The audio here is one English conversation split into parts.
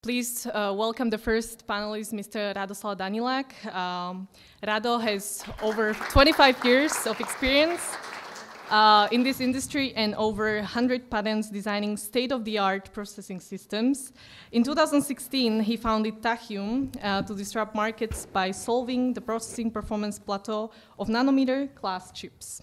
Please welcome the first panelist, Mr. Radoslav Danilák. Rado has over 25 years of experience in this industry and over 100 patents designing state-of-the-art processing systems. In 2016, he founded Tachyum to disrupt markets by solving the processing performance plateau of nanometer-class chips.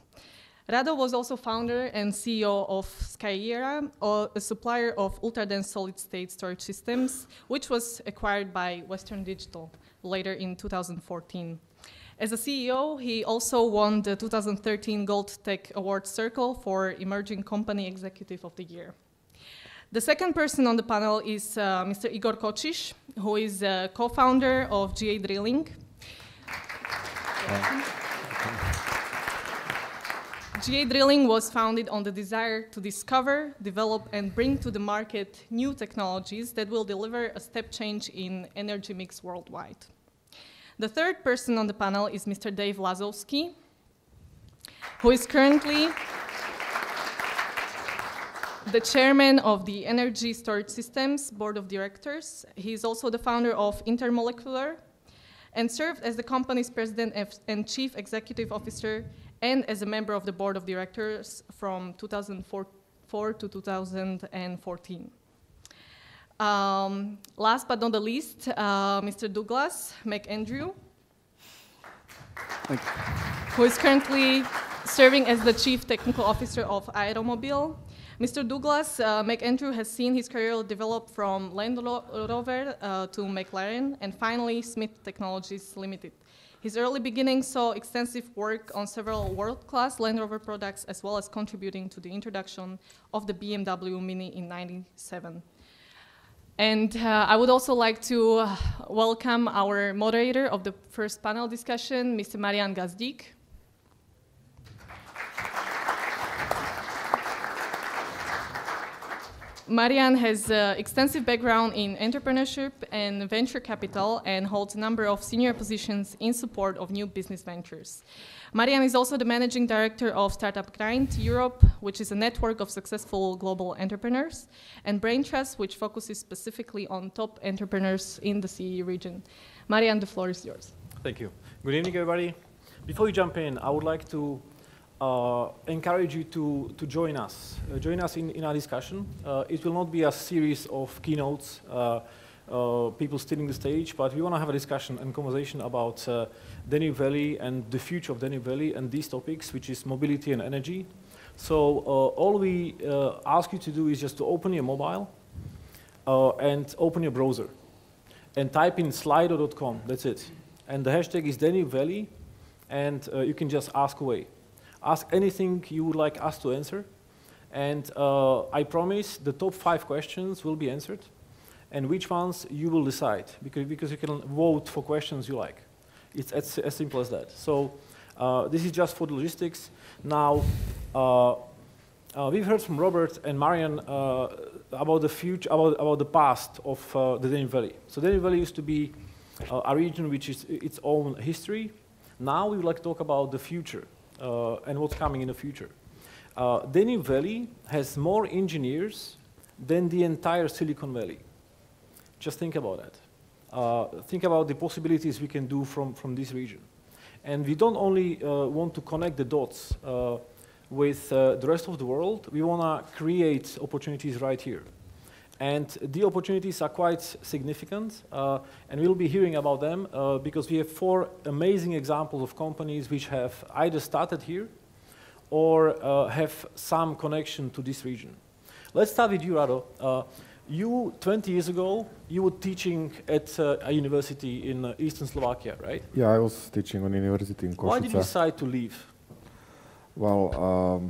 Rado was also founder and CEO of Skyera, a supplier of ultra-dense solid-state storage systems, which was acquired by Western Digital later in 2014. As a CEO, he also won the 2013 Gold Tech Award Circle for Emerging Company Executive of the Year. The second person on the panel is Mr. Igor Kočiš, who is a co-founder of GA Drilling. GA Drilling was founded on the desire to discover, develop, and bring to the market new technologies that will deliver a step change in energy mix worldwide. The third person on the panel is Mr. Dave Lazovsky, who is currently the chairman of the Energy Storage Systems Board of Directors. He is also the founder of Intermolecular and served as the company's president and chief executive officer and as a member of the board of directors from 2004 to 2014. Last but not the least, Mr. Douglas McAndrew, who is currently serving as the chief technical officer of Aeromobil. Mr. Douglas McAndrew has seen his career develop from Land Rover to McLaren and finally Smith Technologies Limited. His early beginnings saw extensive work on several world-class Land Rover products, as well as contributing to the introduction of the BMW Mini in '97. And I would also like to welcome our moderator of the first panel discussion, Mr. Marian Gazdík. Marian has extensive background in entrepreneurship and venture capital and holds a number of senior positions in support of new business ventures. Marian is also the managing director of Startup Grind Europe, which is a network of successful global entrepreneurs, and Brain Trust, which focuses specifically on top entrepreneurs in the CE region. Marian, the floor is yours. Thank you. Good evening, everybody. Before we jump in, I would like to encourage you to join us. Join us in our discussion. It will not be a series of keynotes, people stealing the stage, but we want to have a discussion and conversation about Danube Valley and the future of Danube Valley and these topics, which is mobility and energy. So all we ask you to do is just to open your mobile and open your browser and type in slido.com, that's it. And the hashtag is Danube Valley, and you can just ask away. Ask anything you would like us to answer, and I promise the top 5 questions will be answered, and which ones you will decide, because you can vote for questions you like. It's as simple as that. So this is just for the logistics. Now, we've heard from Robert and Marian about the future, about the past of the Danube Valley. So Danube Valley used to be a region which is its own history. Now we would like to talk about the future. And what's coming in the future. Danube Valley has more engineers than the entire Silicon Valley. Just think about that. Think about the possibilities we can do from this region. And we don't only want to connect the dots with the rest of the world, we want to create opportunities right here. And the opportunities are quite significant, and we'll be hearing about them because we have 4 amazing examples of companies which have either started here or have some connection to this region. Let's start with you, Rado. You, 20 years ago, you were teaching at a university in eastern Slovakia, right? Yeah, I was teaching on university in Košice. Why did you decide to leave? Well,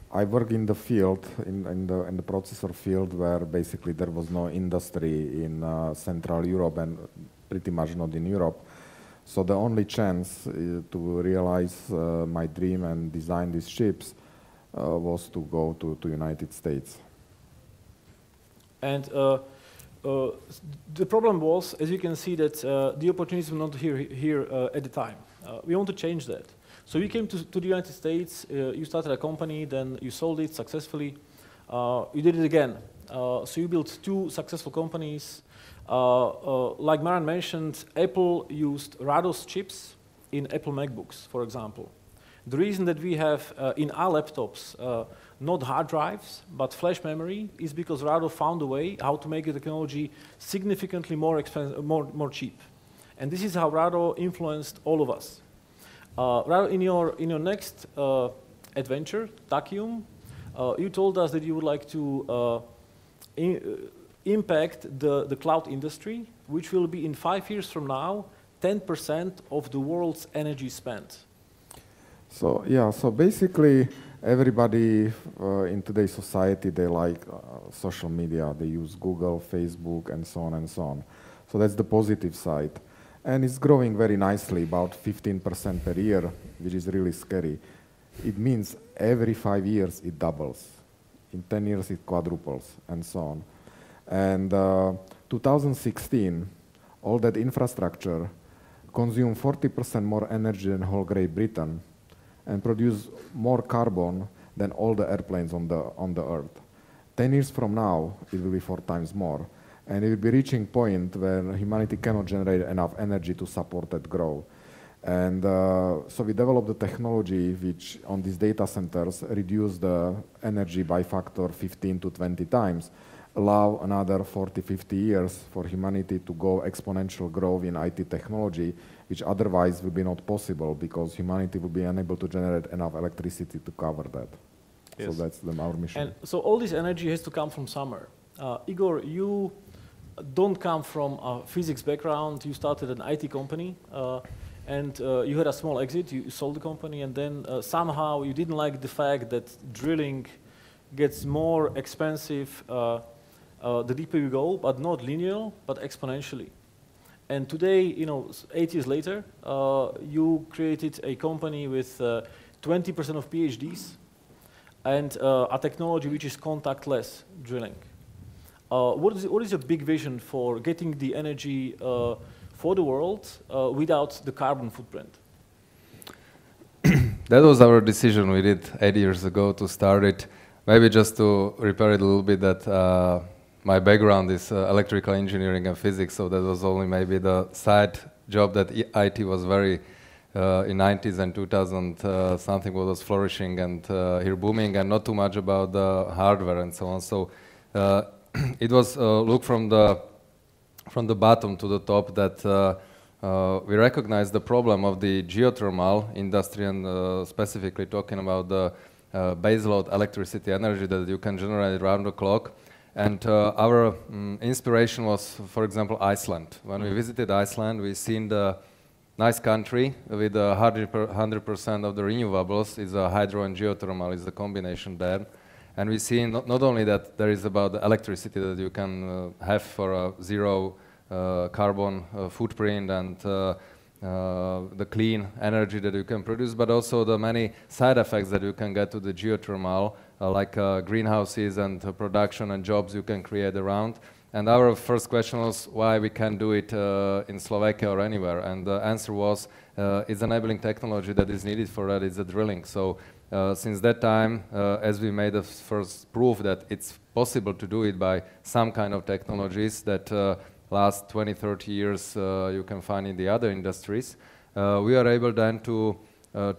I work in the field, in the processor field, where basically there was no industry in Central Europe and pretty much not in Europe. So the only chance to realize my dream and design these chips was to go to United States. And the problem was, as you can see, that the opportunities were not here at the time. We want to change that. So you came to the United States, you started a company, then you sold it successfully. You did it again So you built two successful companies. Like Marian mentioned, Apple used Rados chips in Apple MacBooks, for example. The reason that we have in our laptops not hard drives, but flash memory is because Rado found a way how to make the technology significantly more expensive, more cheap. And this is how Rado influenced all of us. Rado, in your next adventure, Tachyum, you told us that you would like to impact the cloud industry, which will be in 5 years from now 10% of the world's energy spent. So yeah, so basically everybody in today's society, they like social media. They use Google, Facebook, and so on and so on. So that's the positive side. And it's growing very nicely, about 15% per year, which is really scary. It means every 5 years it doubles. In 10 years it quadruples, and so on. And 2016, all that infrastructure consumed 40% more energy than whole Great Britain and produce more carbon than all the airplanes on the Earth. 10 years from now, it will be 4 times more. And it will be reaching point where humanity cannot generate enough energy to support that growth. And so we developed the technology which on these data centers reduce the energy by factor 15 to 20 times, allow another 40, 50 years for humanity to go exponential growth in IT technology, which otherwise will be not possible because humanity will be unable to generate enough electricity to cover that. Yes. So that's our mission. And so all this energy has to come from somewhere. Igor, you don't come from a physics background. You started an IT company, and you had a small exit. You sold the company, and then somehow you didn't like the fact that drilling gets more expensive the deeper you go, but not linear, but exponentially. And today, 8 years later, you created a company with 20% of PhDs and a technology which is contactless drilling. What is your big vision for getting the energy for the world without the carbon footprint? That was our decision we did 8 years ago to start it. Maybe just to repair it a little bit, that my background is electrical engineering and physics, so that was only maybe the side job that IT was very, in 90s and 2000, something was flourishing and here booming, and not too much about the hardware and so on. So it was look from the bottom to the top that we recognized the problem of the geothermal industry, and specifically talking about the baseload electricity energy that you can generate around the clock. And our inspiration was, for example, Iceland. When we visited Iceland, we seen the nice country with 100% of the renewables. Is a hydro and geothermal is the combination there. And we see not only that there is about the electricity that you can have for a zero carbon footprint and the clean energy that you can produce, but also the many side effects that you can get to the geothermal, like greenhouses and production and jobs you can create around. And our first question was why we can't do it in Slovakia or anywhere. And the answer was it's enabling technology that is needed for that is the drilling. So since that time, as we made the first proof that it's possible to do it by some kind of technologies that last 20, 30 years you can find in the other industries, we are able then to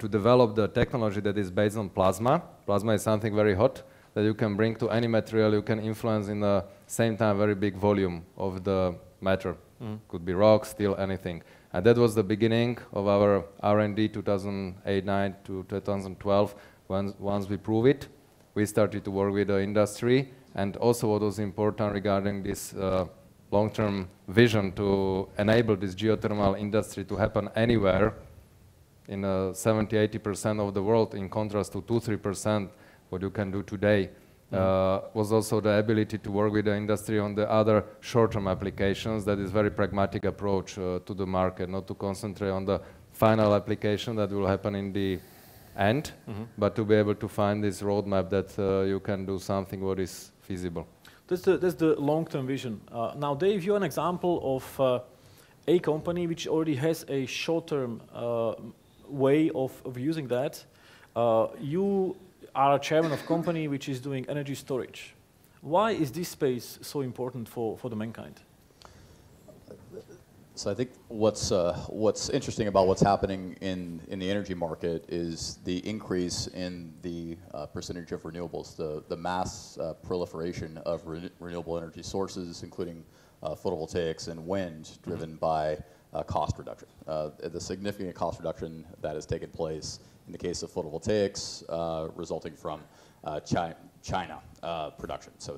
develop the technology that is based on plasma. Plasma is something very hot that you can bring to any material, you can influence in the same time very big volume of the matter. Could be rock, steel, anything. And that was the beginning of our R&D 2008-9 to 2012. Once we prove it, we started to work with the industry. And also what was important regarding this long-term vision to enable this geothermal industry to happen anywhere in 70-80% of the world, in contrast to 2-3% what you can do today, was also the ability to work with the industry on the other short-term applications. That is very pragmatic approach to the market, not to concentrate on the final application that will happen in the end, but to be able to find this roadmap that you can do something what is feasible. That's the long-term vision. Now, Dave, you're an example of a company which already has a short-term way of using that. You are a chairman of a company which is doing energy storage. Why is this space so important for the mankind? So I think what's interesting about what's happening in the energy market is the increase in the percentage of renewables, the mass proliferation of renewable energy sources, including photovoltaics and wind, driven by cost reduction. The significant cost reduction that has taken place in the case of photovoltaics, resulting from China production. So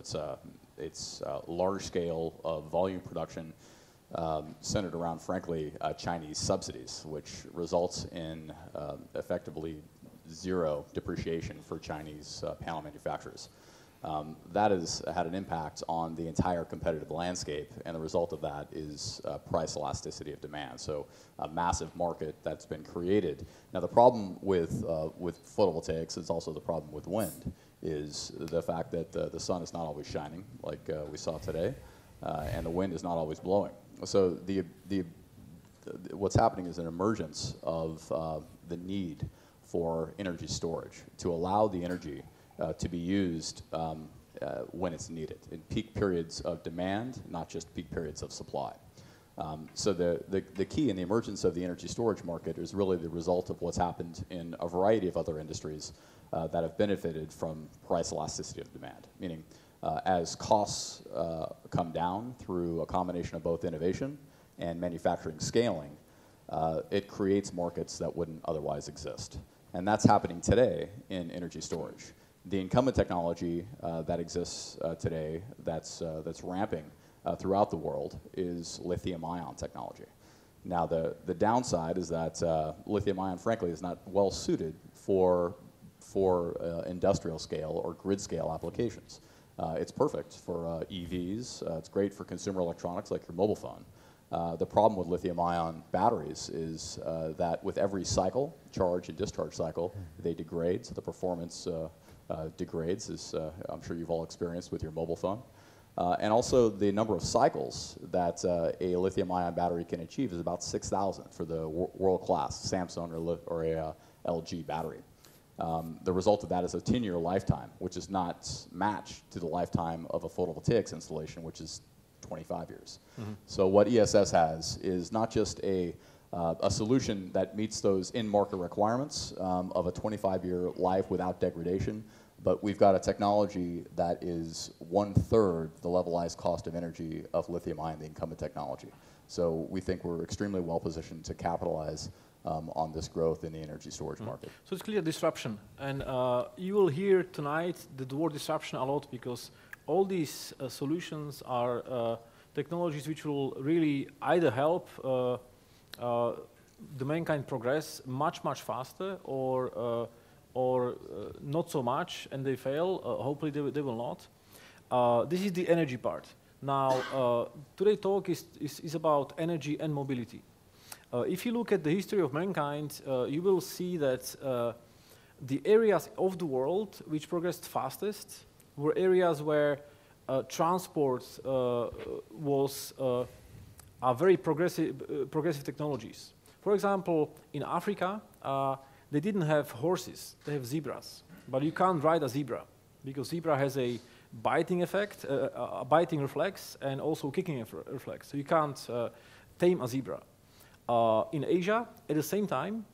it's large scale volume production. Centered around, frankly, Chinese subsidies, which results in effectively zero depreciation for Chinese panel manufacturers. That has had an impact on the entire competitive landscape, and the result of that is price elasticity of demand. So a massive market that's been created. Now the problem with photovoltaics is also the problem with wind, is the fact that the sun is not always shining, like we saw today, and the wind is not always blowing. So what's happening is an emergence of the need for energy storage to allow the energy to be used when it's needed, in peak periods of demand, not just peak periods of supply. So the key in the emergence of the energy storage market is really the result of what's happened in a variety of other industries that have benefited from price elasticity of demand, meaning as costs come down through a combination of both innovation and manufacturing scaling, it creates markets that wouldn't otherwise exist. And that's happening today in energy storage. The incumbent technology that exists today that's ramping throughout the world is lithium-ion technology. Now the downside is that lithium-ion, frankly, is not well suited for industrial scale or grid scale applications. It's perfect for EVs. It's great for consumer electronics like your mobile phone. The problem with lithium-ion batteries is that with every cycle, charge and discharge cycle, they degrade, so the performance degrades, as I'm sure you've all experienced with your mobile phone. And also the number of cycles that a lithium-ion battery can achieve is about 6,000 for the world-class Samsung or a LG battery. The result of that is a 10-year lifetime, which is not matched to the lifetime of a photovoltaics installation, which is 25 years. Mm-hmm. So what ESS has is not just a solution that meets those in-market requirements of a 25-year life without degradation, but we've got a technology that is 1/3 the levelized cost of energy of lithium-ion, the incumbent technology. So we think we're extremely well positioned to capitalize on this growth in the energy storage market. So it's clear disruption, and you will hear tonight the word disruption a lot, because all these solutions are technologies which will really either help the mankind progress much faster, or not so much, and they fail. Hopefully they will not. This is the energy part. Now today's talk is about energy and mobility. If you look at the history of mankind, you will see that the areas of the world which progressed fastest were areas where transport was are very progressive technologies. For example, in Africa, they didn't have horses; they have zebras. But you can't ride a zebra because zebra has a biting effect, a biting reflex, and also kicking reflex. So you can't tame a zebra. In Asia, at the same time,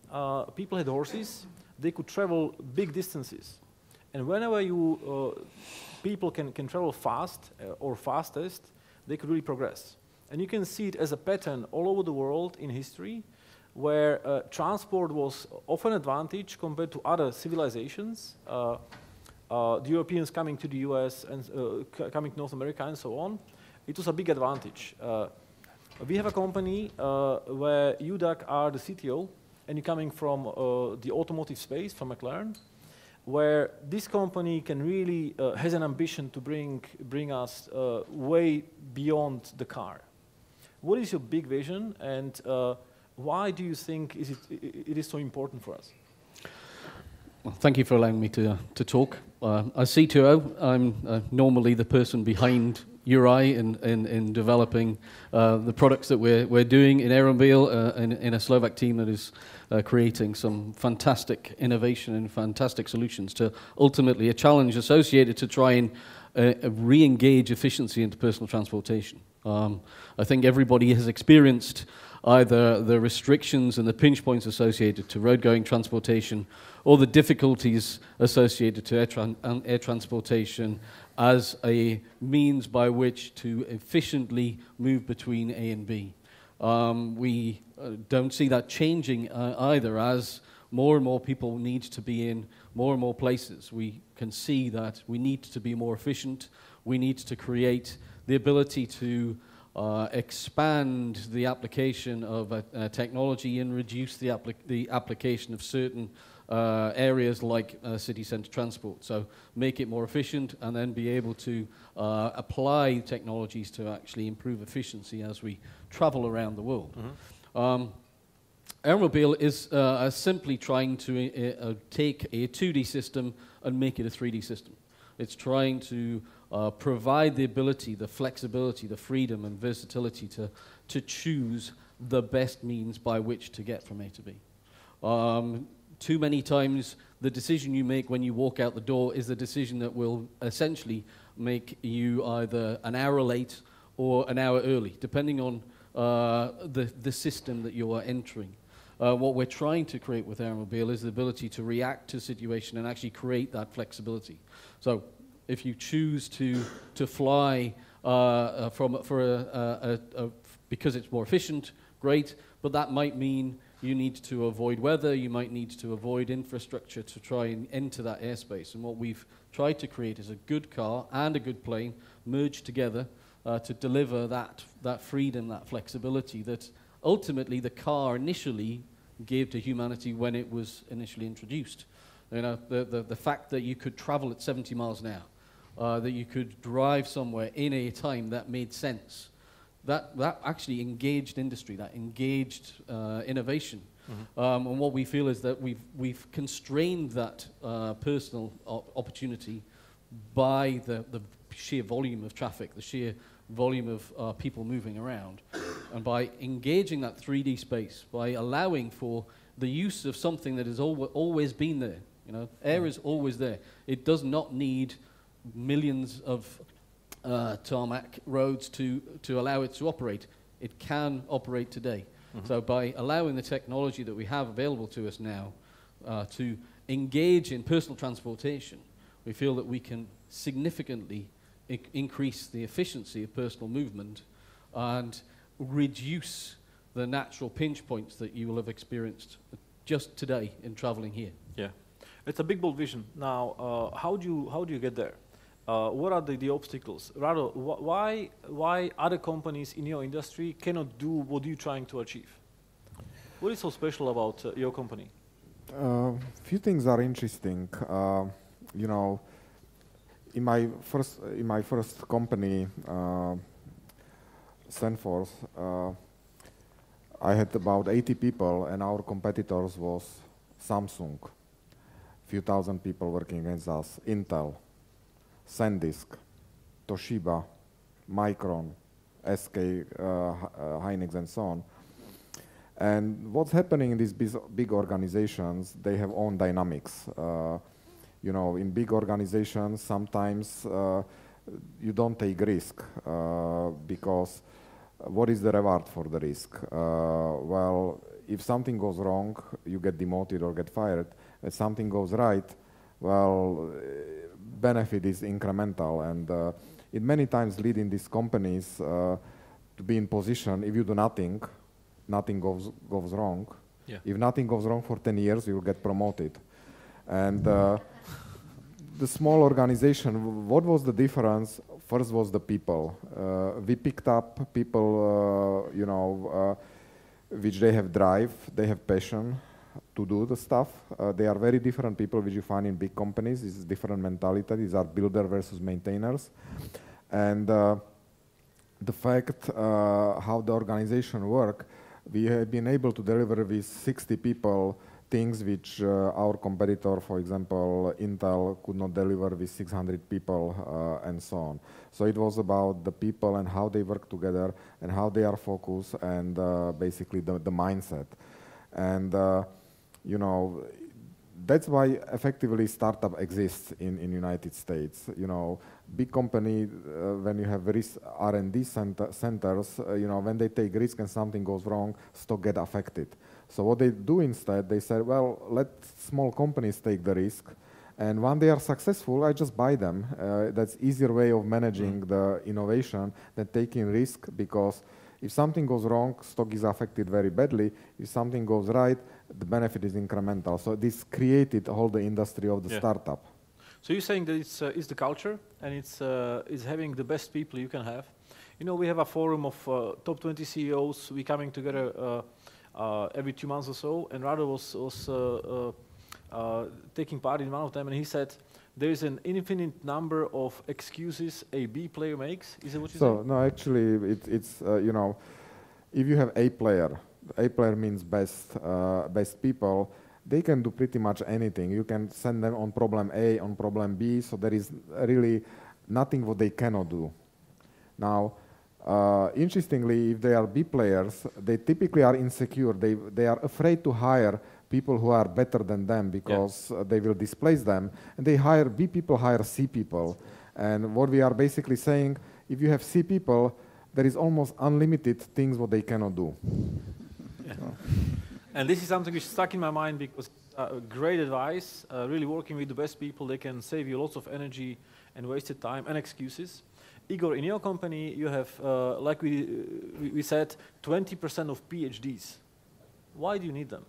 people had horses. They could travel big distances. And whenever people can travel fast or fastest, they could really progress. And you can see it as a pattern all over the world in history, where transport was of an advantage compared to other civilizations. The Europeans coming to the US and coming to North America and so on. It was a big advantage. We have a company where you, Doug, are the CTO, and you're coming from the automotive space, from McLaren, where this company can really has an ambition to bring us way beyond the car. What is your big vision, and why do you think it is so important for us? Well, thank you for allowing me to talk. As CTO, I'm normally the person behind Juraj in developing the products that we're doing in Aeromobil, in a Slovak team that is creating some fantastic innovation and fantastic solutions to ultimately a challenge associated to try and re-engage efficiency into personal transportation. I think everybody has experienced either the restrictions and the pinch points associated to road-going transportation or the difficulties associated to air transportation as a means by which to efficiently move between A and B. We don't see that changing either, as more and more people need to be in more and more places. We can see that we need to be more efficient. We need to create the ability to expand the application of technology and reduce the application of certain areas like city centre transport. So make it more efficient and then be able to apply technologies to actually improve efficiency as we travel around the world. Aeromobil is simply trying to take a 2D system and make it a 3D system. It's trying to provide the ability, the flexibility, the freedom and versatility to choose the best means by which to get from A to B. Too many times, the decision you make when you walk out the door is the decision that will essentially make you either an hour late or an hour early, depending on the system that you are entering. What we're trying to create with Aeromobil is the ability to react to a situation and actually create that flexibility. So if you choose to fly because it's more efficient, great, but that might mean you need to avoid weather, you might need to avoid infrastructure to try and enter that airspace. And what we've tried to create is a good car and a good plane merged together to deliver that freedom, that flexibility that ultimately the car initially gave to humanity when it was initially introduced. You know, the fact that you could travel at 70 miles an hour, that you could drive somewhere in a time that made sense, that actually engaged industry, that engaged innovation. And what we feel is that we've constrained that personal opportunity by the sheer volume of traffic, the sheer volume of people moving around. And by engaging that 3D space, by allowing for the use of something that has always been there. You know, air is always there. It does not need millions of tarmac roads to allow it to operate. It can operate today. So by allowing the technology that we have available to us now to engage in personal transportation, we feel that we can significantly increase the efficiency of personal movement and reduce the natural pinch points that you will have experienced just today in traveling here. Yeah, it's a big, bold vision. Now, how do you get there? What are the obstacles? Rado, why other companies in your industry cannot do what you're trying to achieve? What is so special about your company? Few things are interesting. You know, in my first company, Senforce, I had about 80 people, and our competitors was Samsung, few thousand people working against us, Intel, SanDisk, Toshiba, Micron, SK, Hynix, and so on. And what's happening in these big organizations, they have own dynamics. You know, in big organizations, sometimes you don't take risk because what is the reward for the risk? Well, if something goes wrong, you get demoted or get fired. If something goes right, well, benefit is incremental, and it many times lead in these companies to be in position, if you do nothing, nothing goes wrong. Yeah. If nothing goes wrong for 10 years, you will get promoted. And the small organization, what was the difference? First was the people. We picked up people, you know, which they have drive, they have passion to do the stuff. They are very different people which you find in big companies. This is different mentality. These are builder versus maintainers. And the fact how the organization work, we have been able to deliver with 60 people things which our competitor, for example, Intel, could not deliver with 600 people and so on. So it was about the people and how they work together and how they are focused and basically the mindset. And you know, that's why effectively startup exists in United States. You know, big company, when you have R&D centers, you know, when they take risk and something goes wrong, stock get affected. So what they do instead, they say, well, let small companies take the risk, and when they are successful, I just buy them. That's easier way of managing the innovation than taking risk, because if something goes wrong, stock is affected very badly. If something goes right, the benefit is incremental. So this created all the industry of the startup. So you're saying that it's the culture, and it's having the best people you can have. You know, we have a forum of top 20 CEOs. We're coming together every 2 months or so, and Rado was taking part in one of them, and he said there is an infinite number of excuses a B player makes. Is that what you say? No, actually, it's you know, if you have A player means best people. They can do pretty much anything. You can send them on problem A, on problem B, so there is really nothing what they cannot do. Now, interestingly, if they are B players, they typically are insecure. They are afraid to hire people who are better than them, because they will displace them. And B people hire C people. And what we are basically saying, if you have C people, there is almost unlimited things what they cannot do. And this is something which stuck in my mind, because great advice, really working with the best people, they can save you lots of energy and wasted time and excuses. Igor, in your company, you have, like we said, 20% of PhDs. Why do you need them?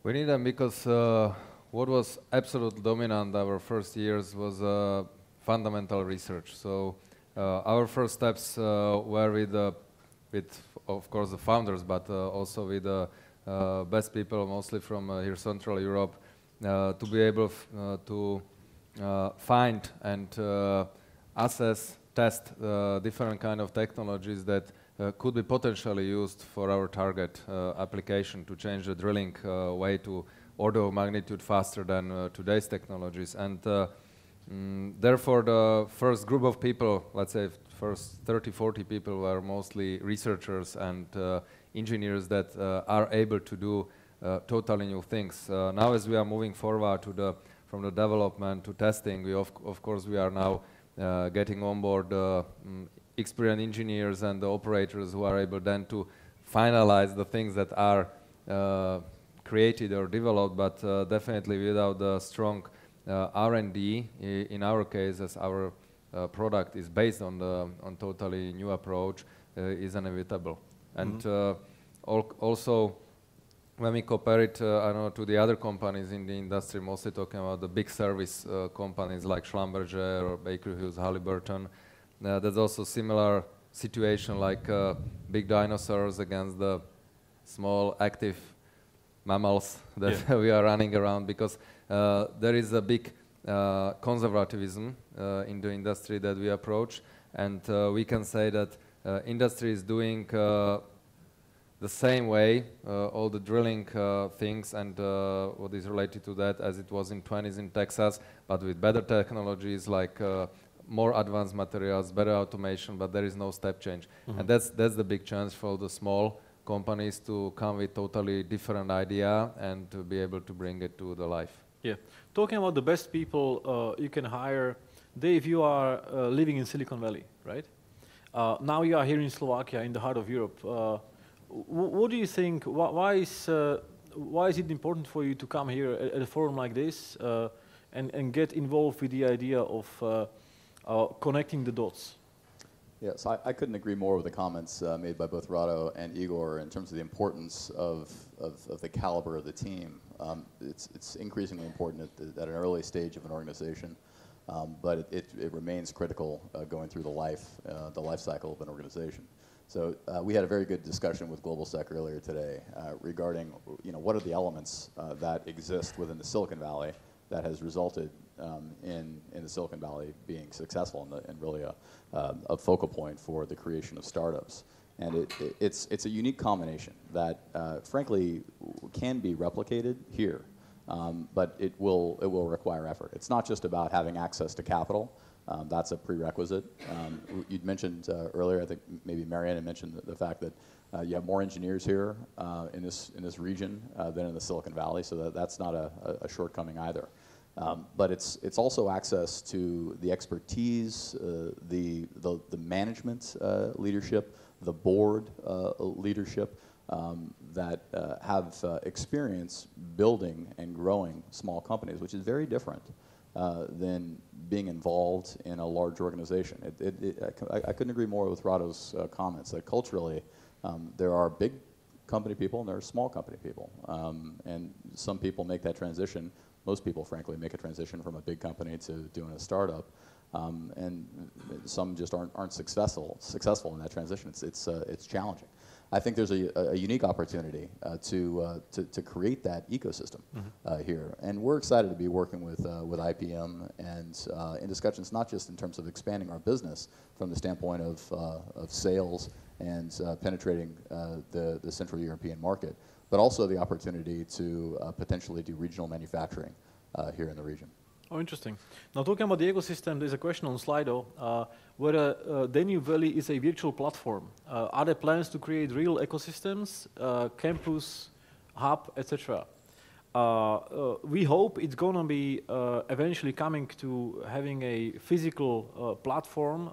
We need them because what was absolute dominant our first years was fundamental research. So our first steps were with, of course, the founders, but also with the best people, mostly from here Central Europe, to be able to find and assess, test different kind of technologies that could be potentially used for our target application to change the drilling way to order of magnitude faster than today's technologies. And therefore, the first group of people, let's say first 30, 40 people, were mostly researchers and engineers that are able to do totally new things. Now, as we are moving forward from the development to testing, we of course we are now getting on board experienced engineers and the operators who are able then to finalize the things that are created or developed, but definitely without the strong R&D, in our case, as our product is based on totally new approach, is inevitable. And also, when we compare it I know, to the other companies in the industry, mostly talking about the big service companies like Schlumberger or Baker Hughes, Halliburton, there's also similar situation like big dinosaurs against the small active mammals that we are running around, because there is a big conservatism in the industry that we approach, and we can say that industry is doing the same way all the drilling things and what is related to that as it was in 20s in Texas, but with better technologies like more advanced materials, better automation, but there is no step change. And that's the big chance for the small companies to come with totally different idea and to be able to bring it to the life. Yeah. Talking about the best people you can hire, Dave, you are living in Silicon Valley, right? Now you are here in Slovakia, in the heart of Europe. What do you think, why is it important for you to come here at a forum like this and get involved with the idea of connecting the dots? Yes, I couldn't agree more with the comments made by both Rado and Igor in terms of the importance of the caliber of the team. It's increasingly important at an early stage of an organization, but it remains critical going through the life cycle of an organization. So we had a very good discussion with GlobalSec earlier today regarding what are the elements that exist within the Silicon Valley that has resulted in the Silicon Valley being successful and really a focal point for the creation of startups. And it's a unique combination that, frankly, can be replicated here. but it will require effort. It's not just about having access to capital. That's a prerequisite. You'd mentioned earlier, I think maybe Marian had mentioned the fact that you have more engineers here in this region than in the Silicon Valley, so that's not a shortcoming either. But it's also access to the expertise, the management leadership, the board leadership that have experience building and growing small companies, which is very different than being involved in a large organization. I couldn't agree more with Rado's comments that culturally there are big company people and there are small company people. And some people make that transition. Most people, frankly, make a transition from a big company to doing a startup. And some just aren't successful in that transition. It's challenging. I think there's a unique opportunity to create that ecosystem here, and we're excited to be working with IPM and in discussions not just in terms of expanding our business from the standpoint of sales and penetrating the Central European market, but also the opportunity to potentially do regional manufacturing here in the region. Oh, interesting. Now, talking about the ecosystem, there's a question on Slido whether Danube Valley is a virtual platform. Are there plans to create real ecosystems, campus, hub, etc.? We hope it's going to be eventually coming to having a physical platform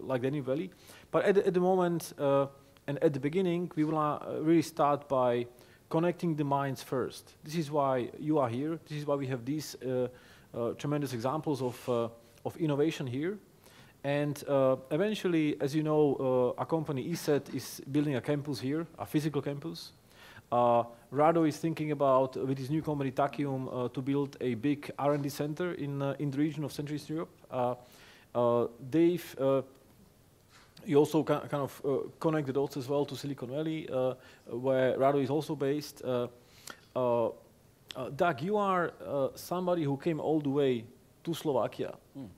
like Danube Valley. But at the moment and at the beginning, we will really start by connecting the minds first. This is why you are here. This is why we have these tremendous examples of innovation here. And eventually, as you know, our company ESET is building a campus here, a physical campus. Rado is thinking about, with his new company Tachyum, to build a big R&D center in the region of Central Eastern Europe. Dave, you also kind of connect the dots as well to Silicon Valley, where Rado is also based. Doug, you are somebody who came all the way to Slovakia.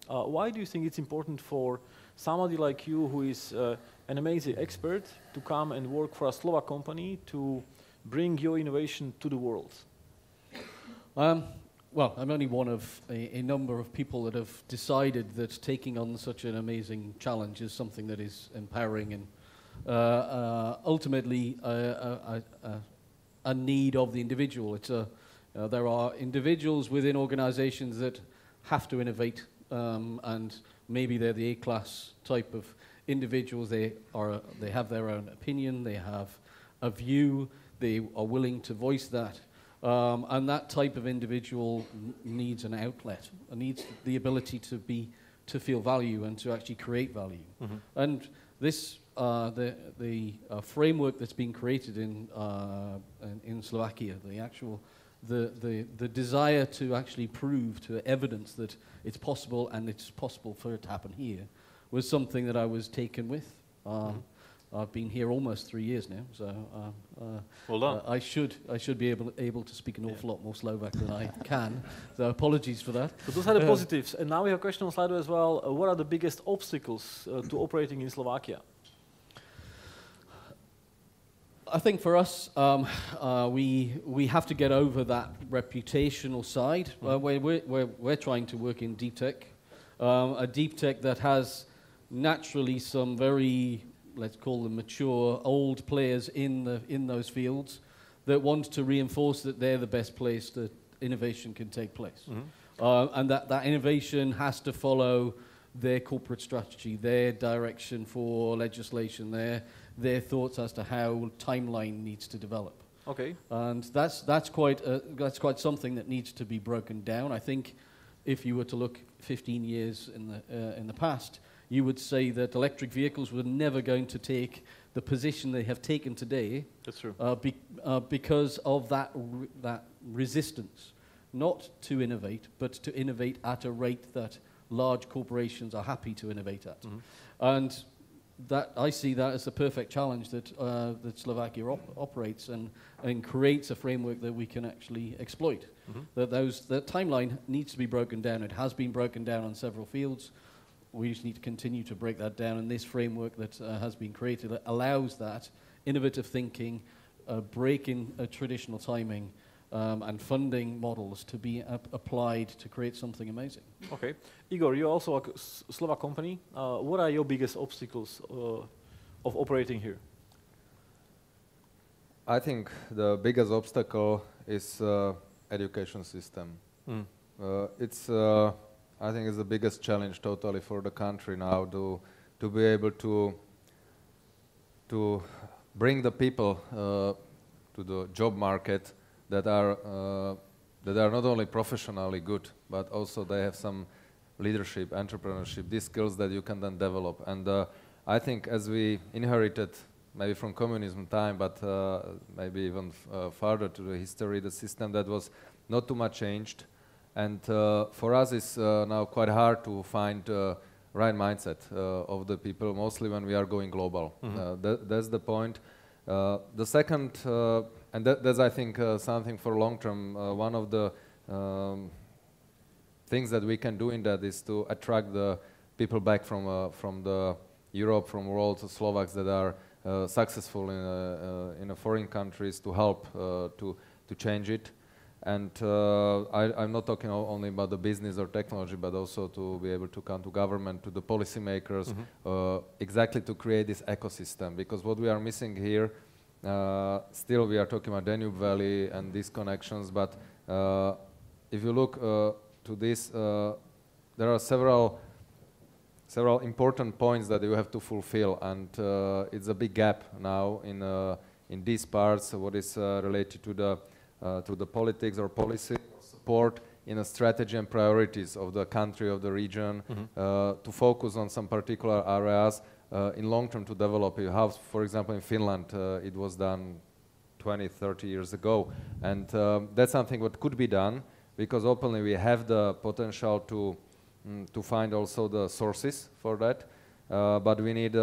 Why do you think it's important for somebody like you, who is an amazing expert, to come and work for a Slovak company to bring your innovation to the world? Well, I'm only one of a number of people that have decided that taking on such an amazing challenge is something that is empowering and ultimately a need of the individual. There are individuals within organizations that have to innovate, and maybe they're the A-class type of individuals. They have their own opinion, they have a view, they are willing to voice that. And that type of individual needs an outlet, needs the ability to feel value and to actually create value. And this the framework that's been created in Slovakia, the desire to actually prove, to evidence that it's possible and it's possible for it to happen here, was something that I was taken with. I've been here almost 3 years now, so well done. I should be able to speak an awful lot more Slovak than I can. So apologies for that. So those are the positives. And now we have a question on Slido as well. What are the biggest obstacles to operating in Slovakia? I think for us, we have to get over that reputational side. We're trying to work in deep tech, a deep tech that has naturally some very, let's call them mature, old players in those fields that want to reinforce that they're the best place that innovation can take place. And that innovation has to follow their corporate strategy, their direction for legislation, their thoughts as to how timeline needs to develop. Okay. And that's quite something that needs to be broken down. I think if you were to look 15 years in the past, you would say that electric vehicles were never going to take the position they have taken today. That's true. Because of that resistance, not to innovate, but to innovate at a rate that large corporations are happy to innovate at. And that I see that as the perfect challenge that Slovakia operates and creates a framework that we can actually exploit. That timeline needs to be broken down. It has been broken down on several fields. We just need to continue to break that down, and this framework that has been created allows that innovative thinking, breaking traditional timing, and funding models to be applied to create something amazing. Okay. Igor, you're also a Slovak company. What are your biggest obstacles of operating here? I think the biggest obstacle is education system. It's I think it's the biggest challenge totally for the country now to be able to bring the people to the job market that are not only professionally good, but also they have some leadership, entrepreneurship, these skills that you can then develop. And I think as we inherited maybe from communism time, but maybe even farther to the history, the system that was not too much changed. And for us it's now quite hard to find right mindset of the people, mostly when we are going global. That's the point. The second, and that's I think something for long term, one of the things that we can do in that is to attract the people back from the Europe, from world, Slovaks that are successful in foreign countries to help to change it. And I'm not talking only about the business or technology, but also to be able to come to government, to the policymakers, exactly to create this ecosystem. Because what we are missing here, still we are talking about Danube Valley and these connections, but if you look to this, there are several important points that you have to fulfill, and it's a big gap now in these parts. What is related to the politics or policy support in a strategy and priorities of the country, of the region, to focus on some particular areas in long term to develop it. How, for example, in Finland, it was done 20, 30 years ago, and that's something what could be done because openly we have the potential to find also the sources for that, but we need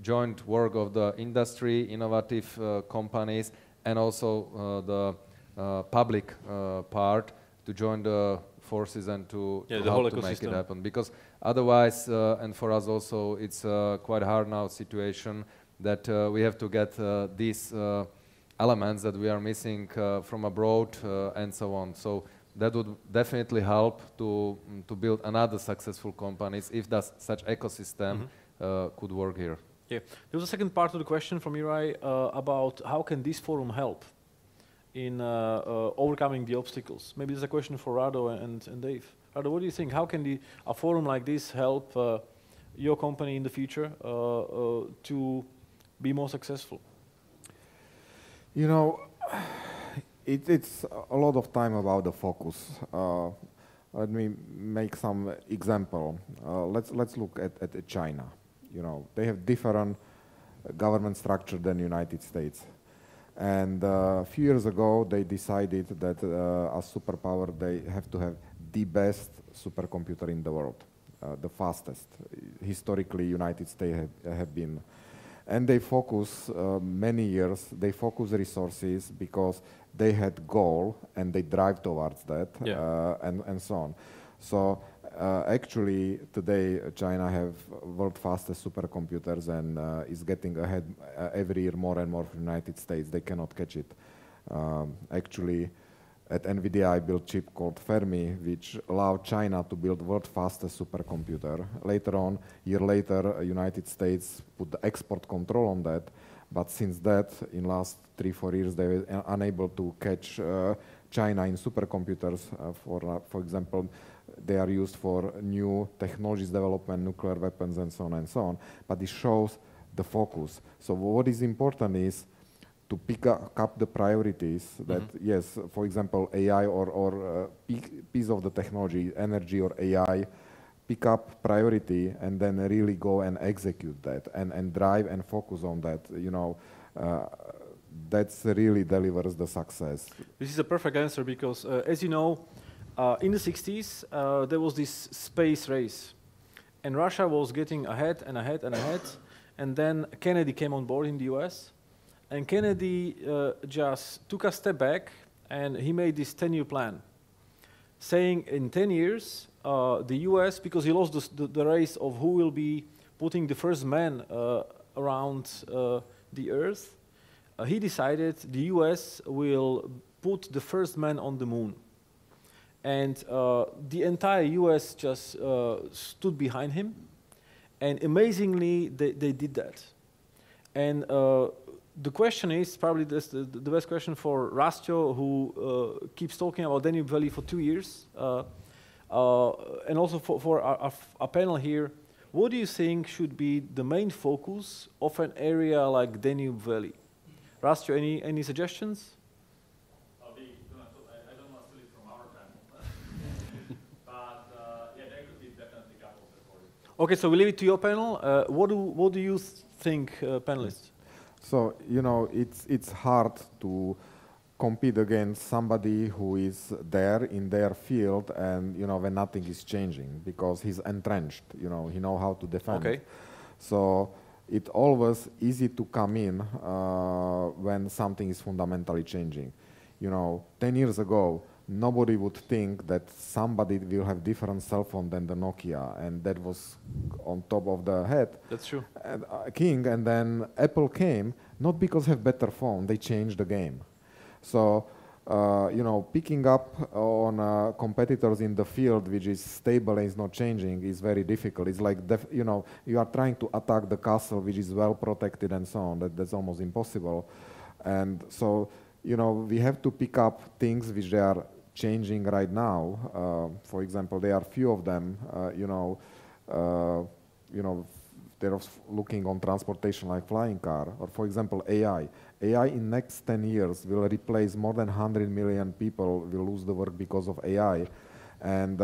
joint work of the industry, innovative companies, and also the public part to join the forces and to help to make it happen. Because otherwise, and for us also, it's quite hard now situation that we have to get these elements that we are missing from abroad and so on. So that would definitely help to build another successful companies if that such ecosystem could work here. Yeah, there was a second part of the question from Juraj about how can this forum help in overcoming the obstacles. Maybe there's a question for Rado and Dave. Rado, what do you think? How can a forum like this help your company in the future to be more successful? You know, it's a lot of time about the focus. Let me make some example. Let's look at China. You know, they have different government structure than United States. And a few years ago, they decided that as superpower, they have to have the best supercomputer in the world, the fastest. Historically, United States have been. And they focus many years, they focus resources because they had goal and they drive towards that and so on. So actually today China have world fastest supercomputers and is getting ahead every year more and more from United States. They cannot catch it. Actually at NVIDIA I built chip called Fermi which allowed China to build world fastest supercomputer. Later on, year later, United States put the export control on that. But since that, in last 3-4 years, they were unable to catch China in supercomputers. For example, they are used for new technologies development, nuclear weapons, and so on and so on. But it shows the focus. So what is important is to pick up the priorities that, yes, for example, AI or piece of the technology, energy or AI, pick up priority and then really go and execute that and drive and focus on that, you know, that's really delivers the success. This is a perfect answer because, as you know, in the 60s, there was this space race and Russia was getting ahead and ahead and ahead, and then Kennedy came on board in the US. And Kennedy just took a step back and he made this 10-year plan, saying in 10 years, the US, because he lost the race of who will be putting the first man around the Earth, he decided the US will put the first man on the moon. And the entire US just stood behind him. And amazingly, they did that. And the question is, probably this, the best question for Rastio, who keeps talking about Danube Valley for 2 years, and also for our panel here, what do you think should be the main focus of an area like Danube Valley? Rastio, any suggestions? I don't want to steal it from our panel, but yeah, there could be definitely couples for it. Okay, so we leave it to your panel. What do you think, panelists? So, you know, it's hard to compete against somebody who is there in their field and, you know, when nothing is changing because he's entrenched, you know, he knows how to defend. Okay. So it's always easy to come in when something is fundamentally changing. You know, 10 years ago, nobody would think that somebody will have different cell phone than the Nokia, and that was on top of the head. That's true. And, king, and then Apple came, not because they have better phone, they changed the game. So, you know, picking up on competitors in the field which is stable and is not changing is very difficult. It's like, you know, you are trying to attack the castle which is well protected and so on. That's almost impossible. And so, you know, we have to pick up things which they are changing right now. For example, there are few of them, you know, they're looking on transportation like flying car, or for example, AI. AI in next 10 years will replace more than 100 million people will lose the work because of AI. And,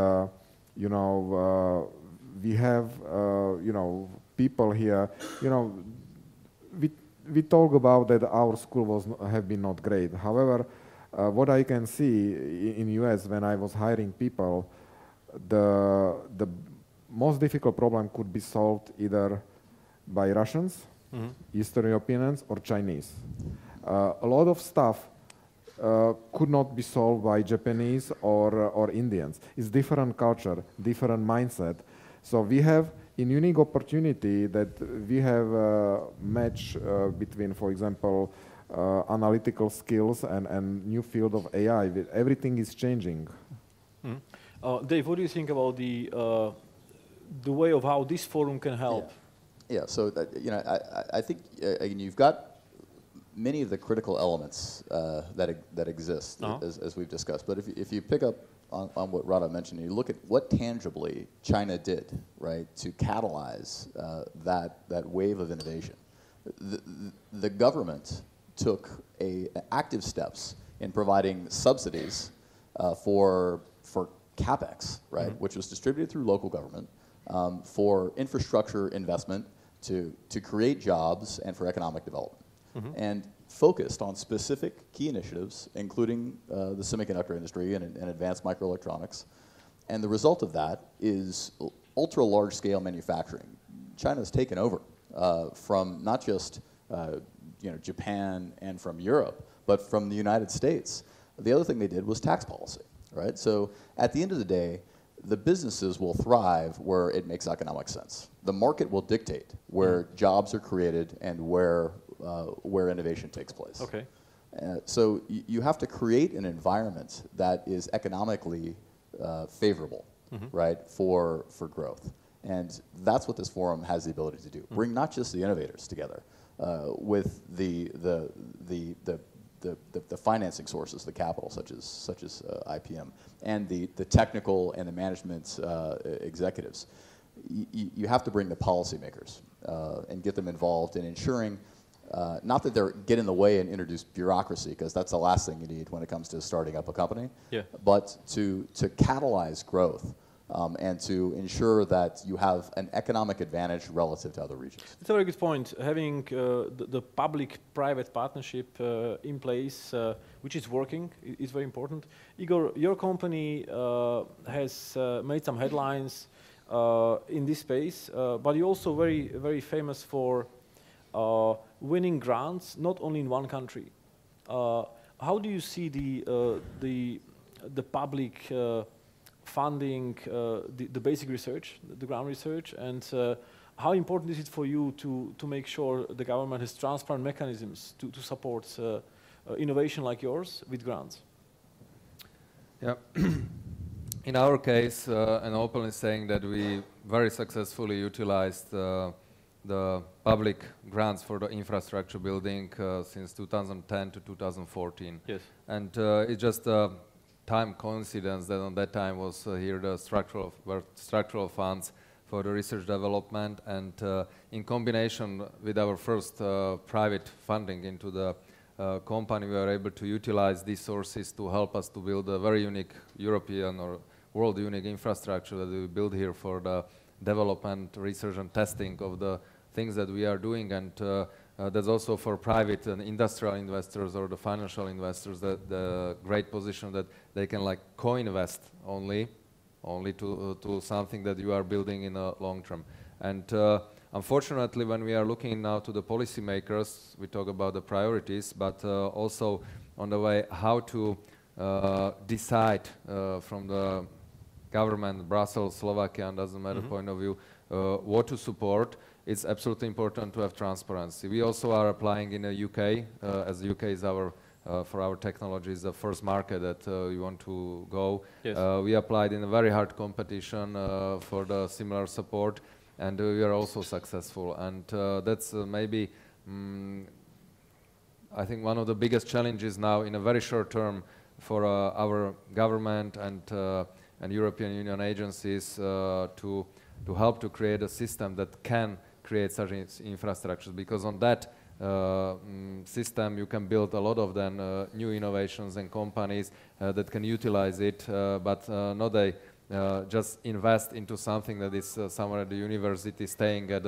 you know, we have, you know, people here, you know, we talk about that our school have been not great. However, what I can see in US when I was hiring people, the most difficult problem could be solved either by Russians, Eastern Europeans, or Chinese. A lot of stuff could not be solved by Japanese or Indians. It's different culture, different mindset. So we have a unique opportunity that we have a match between, for example, analytical skills and new field of AI. Everything is changing. Dave, what do you think about the way of how this forum can help? Yeah, so you know, I think again, you've got many of the critical elements that exist as we've discussed. But if you pick up on what Rado mentioned, you look at what tangibly China did, right, to catalyze that wave of innovation. The government took active steps in providing subsidies for capex, right, which was distributed through local government for infrastructure investment to create jobs and for economic development, and focused on specific key initiatives, including the semiconductor industry and advanced microelectronics. And the result of that is ultra large scale manufacturing. China has taken over from not just you know, Japan and from Europe, but from the United States. The other thing they did was tax policy, right? So at the end of the day, the businesses will thrive where it makes economic sense. The market will dictate where jobs are created and where innovation takes place. Okay. So you have to create an environment that is economically favorable, right, for growth. And that's what this forum has the ability to do. Bring not just the innovators together with the financing sources, the capital, such as IPM, and the technical and the management executives. You have to bring the policymakers and get them involved in ensuring, not that they're get in the way and introduce bureaucracy, because that's the last thing you need when it comes to starting up a company, but to catalyze growth. And to ensure that you have an economic advantage relative to other regions. That's a very good point. Having the public-private partnership in place, which is working, is very important. Igor, your company has made some headlines in this space, but you're also very, very famous for winning grants, not only in one country. How do you see the public funding the basic research, the ground research, and how important is it for you to make sure the government has transparent mechanisms to support innovation like yours with grants? Yeah. In our case, and openly saying that we very successfully utilized the public grants for the infrastructure building since 2010 to 2014. Yes. And it's just a time coincidence that on that time was here the structural funds for the research development, and in combination with our first private funding into the company, we are able to utilize these sources to help us to build a very unique European or world unique infrastructure that we build here for the development, research and testing of the things that we are doing, and that's also for private and industrial investors or the financial investors that the great position that they can like co-invest only to something that you are building in a long term. And unfortunately, when we are looking now to the policymakers, we talk about the priorities, but also on the way how to decide from the government, Brussels, Slovakia, and doesn't matter point of view, what to support. It's absolutely important to have transparency. We also are applying in the UK, as the UK is our, for our technology, is the first market that we want to go. Yes. We applied in a very hard competition for the similar support, and we are also successful. And that's maybe, I think, one of the biggest challenges now in a very short term for our government and European Union agencies to help to create a system that can create such infrastructures, because on that system you can build a lot of then new innovations and companies that can utilize it, but not they just invest into something that is somewhere at the university, staying at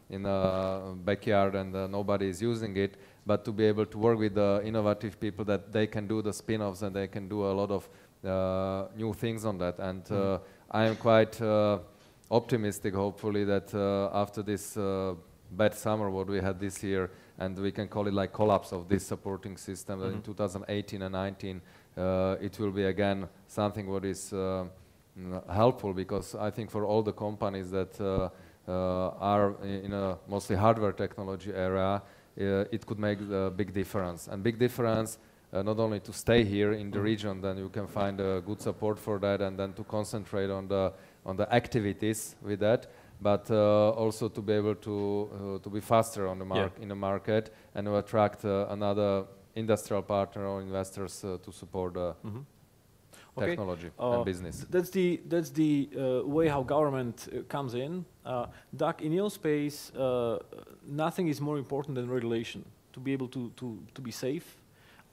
in a backyard and nobody is using it, but to be able to work with the innovative people that they can do the spin-offs and they can do a lot of new things on that. And I am quite optimistic, hopefully, that after this bad summer what we had this year, and we can call it like collapse of this supporting system, that in 2018 and 19 it will be again something what is helpful, because I think for all the companies that are in a mostly hardware technology area, it could make a big difference. And big difference not only to stay here in the region, then you can find good support for that, and then to concentrate on the activities with that, but also to be able to be faster on the in the market and to attract another industrial partner or investors to support technology and business. That's the way how government comes in. Doug, in your space, nothing is more important than regulation to be able to be safe.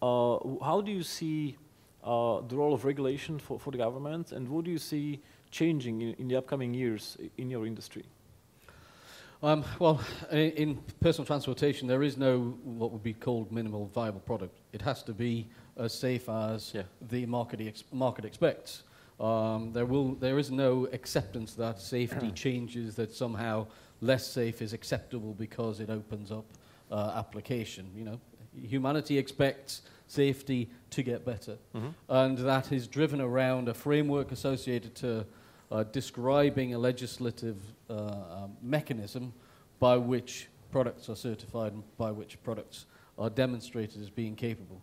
How do you see the role of regulation for the government, and what do you see changing in the upcoming years in your industry? Well, in personal transportation, there is no what would be called minimal viable product. It has to be as safe as the market expects. There is no acceptance that safety changes, that somehow less safe is acceptable because it opens up application. You know, humanity expects safety to get better, and that is driven around a framework associated to describing a legislative mechanism by which products are certified and by which products are demonstrated as being capable.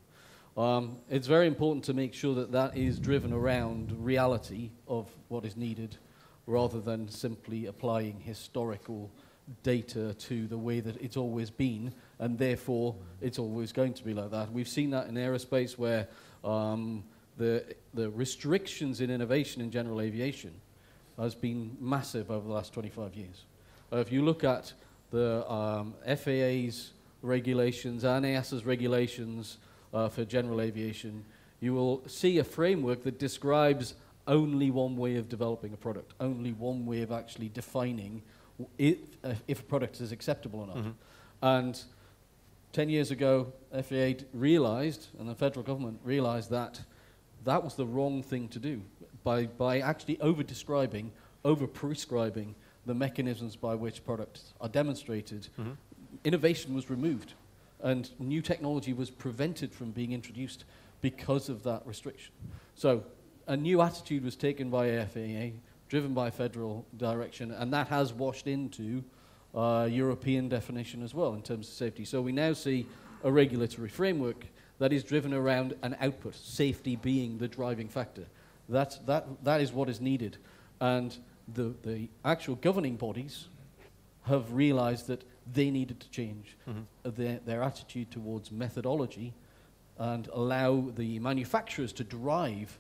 It's very important to make sure that that is driven around reality of what is needed, rather than simply applying historical data to the way that it's always been, and therefore it's always going to be like that. We've seen that in aerospace, where the restrictions in innovation in general aviation has been massive over the last 25 years. If you look at the FAA's regulations and EASA's regulations for general aviation, you will see a framework that describes only one way of developing a product, only one way of actually defining if a product is acceptable or not. And 10 years ago, FAA realized, and the federal government realized, that that was the wrong thing to do. By actually over-describing, over-prescribing the mechanisms by which products are demonstrated, innovation was removed, and new technology was prevented from being introduced because of that restriction. So a new attitude was taken by FAA, driven by federal direction, and that has washed into European definition as well in terms of safety. So we now see a regulatory framework that is driven around an output, safety being the driving factor. That is what is needed. And the actual governing bodies have realized that they needed to change their attitude towards methodology and allow the manufacturers to drive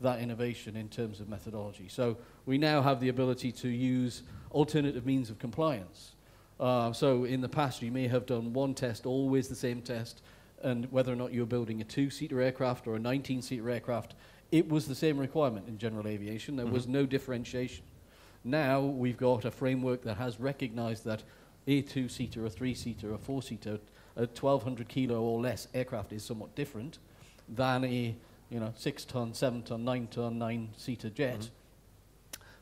that innovation in terms of methodology. So we now have the ability to use alternative means of compliance. So in the past, you may have done one test, always the same test, and whether or not you're building a 2-seater aircraft or a 19-seater aircraft, it was the same requirement in general aviation. There was no differentiation. Now we've got a framework that has recognized that a 2-seater, a 3-seater, a 4-seater, a 1,200 kilo or less aircraft is somewhat different than a 6-ton, 7-ton, 9-ton, 9-seater jet.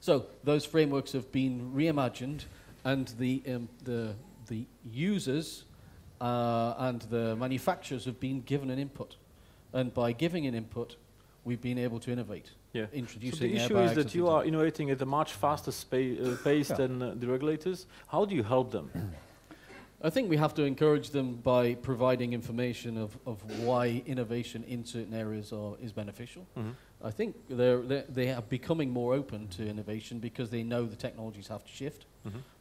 So those frameworks have been reimagined, and the users and the manufacturers have been given an input. And by giving an input, we've been able to innovate. Yeah. Introducing so the issue is that you are innovating at a much faster pace than the regulators. How do you help them? I think we have to encourage them by providing information of why innovation in certain areas is beneficial. I think they are becoming more open to innovation because they know the technologies have to shift,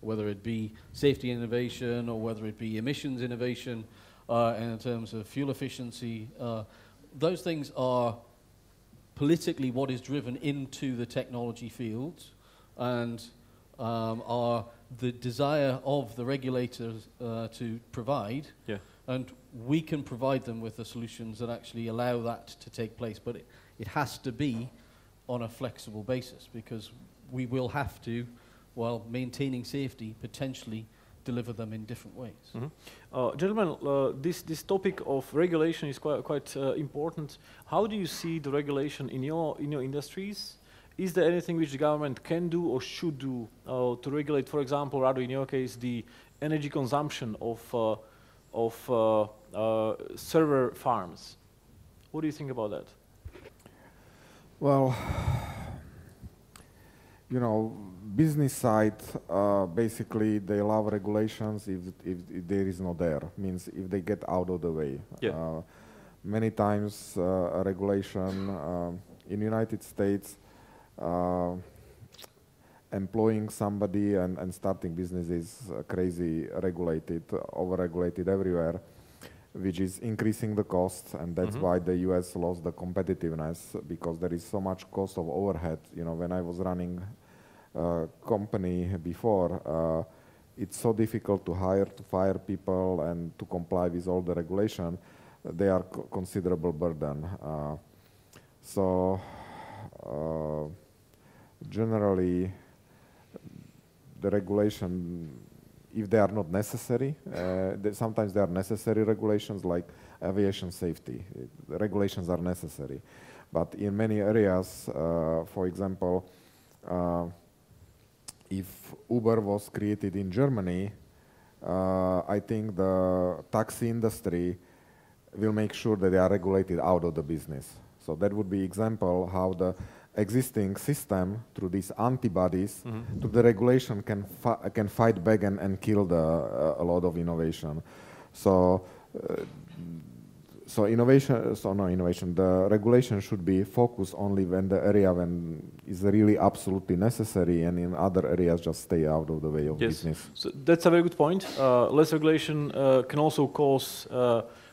whether it be safety innovation or whether it be emissions innovation in terms of fuel efficiency. Those things are politically what is driven into the technology fields and are the desire of the regulators to provide, and we can provide them with the solutions that actually allow that to take place. But it has to be on a flexible basis, because we will have to, while maintaining safety, potentially deliver them in different ways. Gentlemen, this topic of regulation is quite important. How do you see the regulation in your industries? Is there anything which the government can do or should do to regulate, for example, rather in your case, the energy consumption of server farms? What do you think about that? Well, business side, basically they love regulations if there is no there. Means if they get out of the way. Many times a regulation in the United States, employing somebody and starting business is crazy regulated, over-regulated everywhere, which is increasing the costs, and that's why the US lost the competitiveness, because there is so much cost of overhead. When I was running a company before, it's so difficult to fire people and to comply with all the regulation. They are considerable burden. Generally, the regulation, if they are not necessary, sometimes they are necessary regulations, like aviation safety. The regulations are necessary. But in many areas, for example, if Uber was created in Germany, I think the taxi industry will make sure that they are regulated out of the business. So that would be example how the existing system, through these antibodies, to the regulation can fight back and kill a lot of innovation. The regulation should be focused only when the area is really absolutely necessary, and in other areas just stay out of the way of business. So that's a very good point. Less regulation can also cause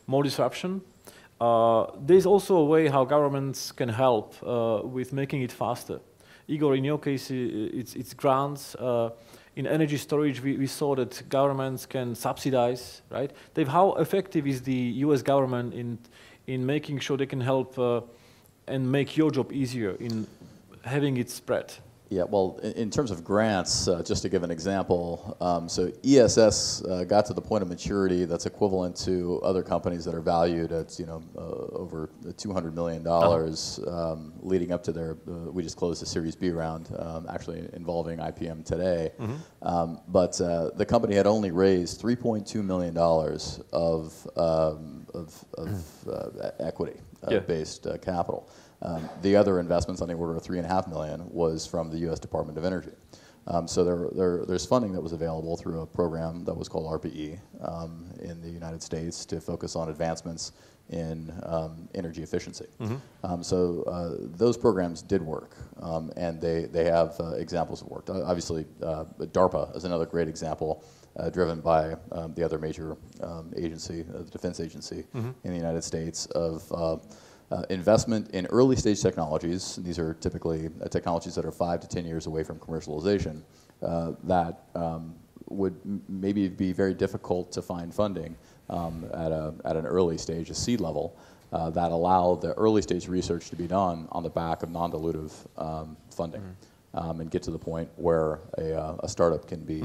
more disruption. There's also a way how governments can help with making it faster. Igor, in your case, it's grants. In energy storage, we saw that governments can subsidize, right? Dave, how effective is the US government in making sure they can help and make your job easier in having it spread? Yeah, well, in terms of grants, just to give an example, so ESS got to the point of maturity that's equivalent to other companies that are valued at over $200 million, leading up to we just closed a Series B round, actually involving IPM today. But the company had only raised $3.2 million of equity-based capital. The other investments on the order of $3.5 million was from the U.S. Department of Energy. So there's funding that was available through a program that was called RPE in the United States to focus on advancements in energy efficiency. So those programs did work, and they have examples that worked. Obviously, DARPA is another great example, driven by the other major agency, the defense agency in the United States, of investment in early stage technologies. These are typically technologies that are 5 to 10 years away from commercialization, that would maybe be very difficult to find funding at an early stage, a seed level, that allow the early stage research to be done on the back of non-dilutive funding, and get to the point where a startup can be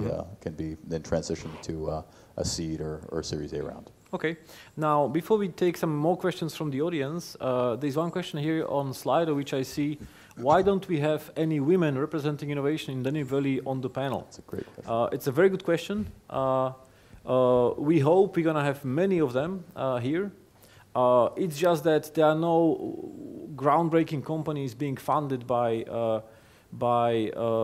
then transitioned to a seed or Series A round. Okay. Now, before we take some more questions from the audience, there's one question here on Slido which I see. Why don't we have any women representing innovation in Danube Valley on the panel? That's a great question. It's a very good question. We hope we're going to have many of them here. It's just that there are no groundbreaking companies being funded by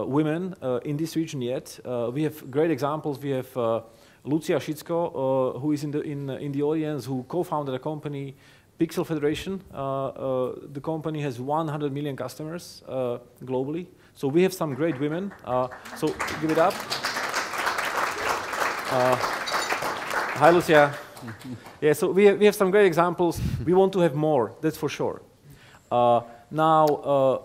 women in this region yet. We have great examples. We have Lucia Šicko, who is in the audience, who co-founded a company, Pixel Federation. The company has 100 million customers globally. So we have some great women. So give it up. Hi, Lucia. Yeah, so we have some great examples. We want to have more, that's for sure. Now,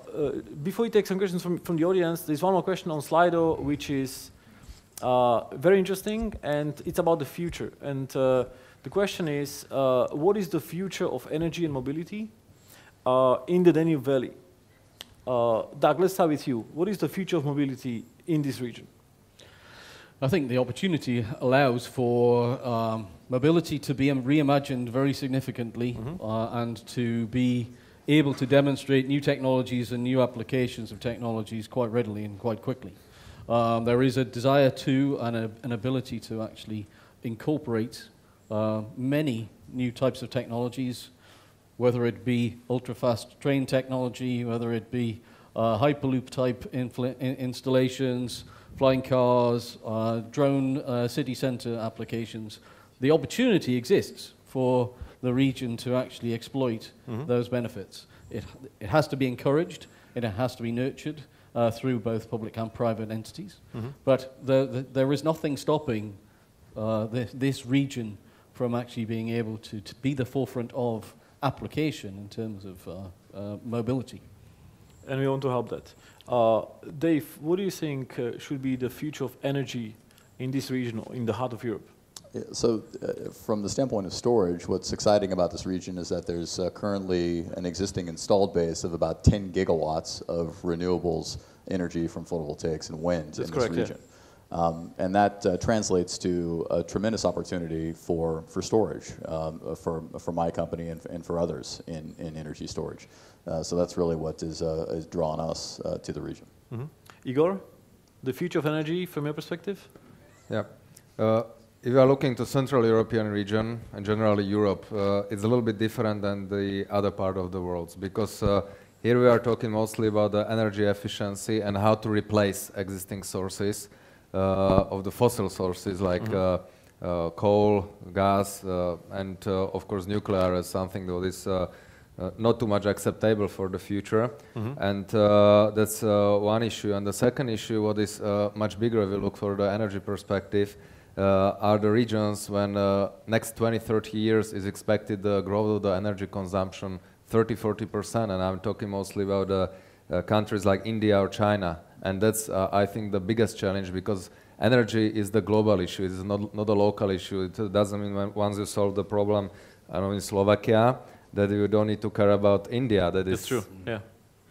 before we take some questions from the audience, there's one more question on Slido, which is very interesting, and it's about the future. And the question is, what is the future of energy and mobility in the Danube Valley? Doug, let's start with you. What is the future of mobility in this region? I think the opportunity allows for mobility to be reimagined very significantly, and to be able to demonstrate new technologies and new applications of technologies quite readily and quite quickly. There is a desire to and an ability to actually incorporate many new types of technologies, whether it be ultra-fast train technology, whether it be Hyperloop type installations, flying cars, drone city center applications. The opportunity exists for the region to actually exploit those benefits. It has to be encouraged, and it has to be nurtured through both public and private entities. But there is nothing stopping this region from actually being able to be the forefront of application in terms of mobility. And we want to help that. Dave, what do you think should be the future of energy in this region, in the heart of Europe? Yeah, so from the standpoint of storage, what's exciting about this region is that there's currently an existing installed base of about 10 gigawatts of renewables energy from photovoltaics and wind in this region. Yeah. And that translates to a tremendous opportunity for storage, for my company and for others in energy storage. So that's really what is drawing us to the region. Igor, the future of energy from your perspective? Yeah. If you are looking to Central European region and generally Europe, it's a little bit different than the other part of the world, because here we are talking mostly about the energy efficiency and how to replace existing sources of the fossil sources like coal, gas, and of course nuclear is something that is not too much acceptable for the future. And that's one issue. And the second issue, what is much bigger if we look for the energy perspective, are the regions when next 20-30 years is expected the growth of the energy consumption 30-40%, and I'm talking mostly about countries like India or China. And that's, I think, the biggest challenge, because energy is the global issue. It's not a local issue. It doesn't mean once you solve the problem, I know in Slovakia, that you don't need to care about India. That's true. Yeah.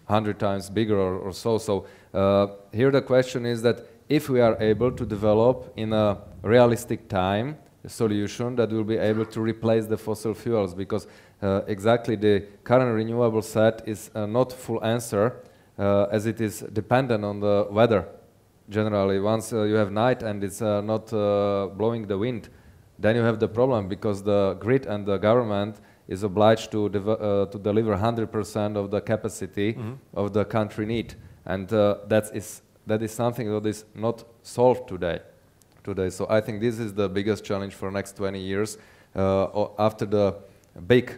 100 times bigger or so. So here the question is that if we are able to develop in a realistic time a solution that will be able to replace the fossil fuels, because exactly the current renewable set is not full answer, as it is dependent on the weather. Generally, once you have night and it's not blowing the wind, then you have the problem, because the grid and the government is obliged to deliver 100% of the capacity of the country need, and that is something that is not solved today. So I think this is the biggest challenge for next 20 years. After the big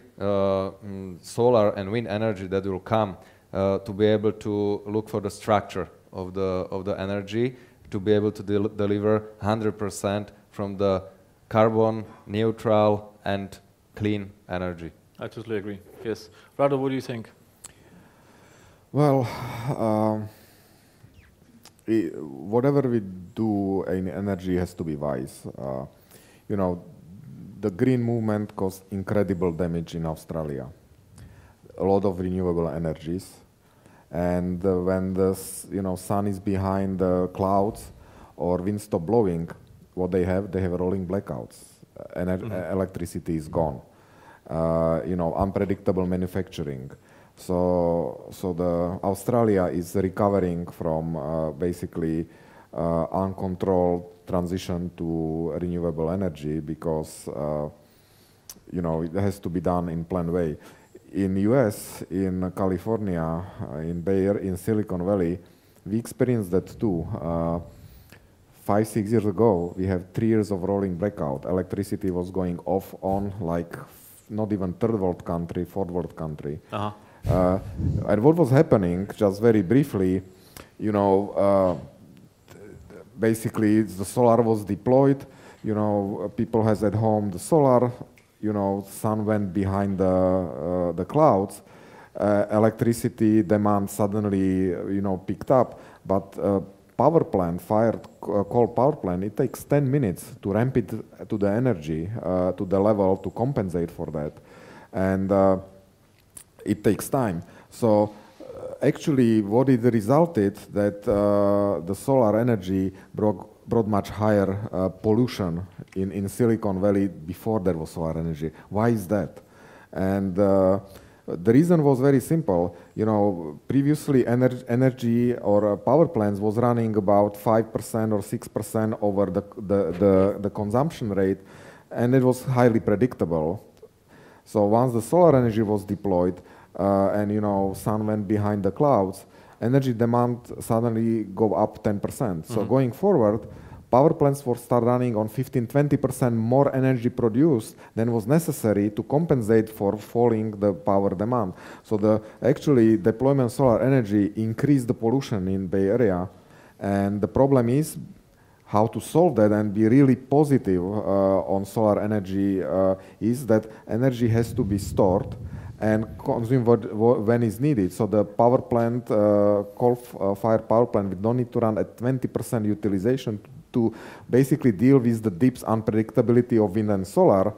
solar and wind energy that will come to be able to look for the structure of the energy, to be able to deliver 100% from the carbon neutral and clean energy. I totally agree. Yes. Rado, what do you think? Well, whatever we do in energy has to be wise. You know, the green movement caused incredible damage in Australia. A lot of renewable energies. And when the sun is behind the clouds or wind stop blowing, what they have rolling blackouts. Electricity is gone. Unpredictable manufacturing. So the Australia is recovering from basically uncontrolled transition to renewable energy because it has to be done in planned way. In US, in California, in Silicon Valley, we experienced that too. 5-6 years ago, we have 3 years of rolling blackout. Electricity was going off on like not even third world country, fourth world country. And what was happening, just very briefly, basically the solar was deployed. People has at home the solar. Sun went behind the clouds. Electricity demand suddenly, picked up. But power plant, coal power plant, it takes 10 minutes to ramp it to the energy, to the level to compensate for that. And it takes time. So actually what it resulted that the solar energy brought much higher pollution in Silicon Valley before there was solar energy. Why is that? And the reason was very simple. Previously energy or power plants was running about 5% or 6% over the consumption rate, and it was highly predictable. So once the solar energy was deployed and sun went behind the clouds, energy demand suddenly go up 10%. So going forward, power plants will start running on 15-20% more energy produced than was necessary to compensate for falling the power demand. So the actually deployment of solar energy increased the pollution in Bay Area, and the problem is how to solve that and be really positive on solar energy is that energy has to be stored and consumed when is needed. So the power plant, coal-fired power plant, we don't need to run at 20% utilization to basically deal with the deep unpredictability of wind and solar.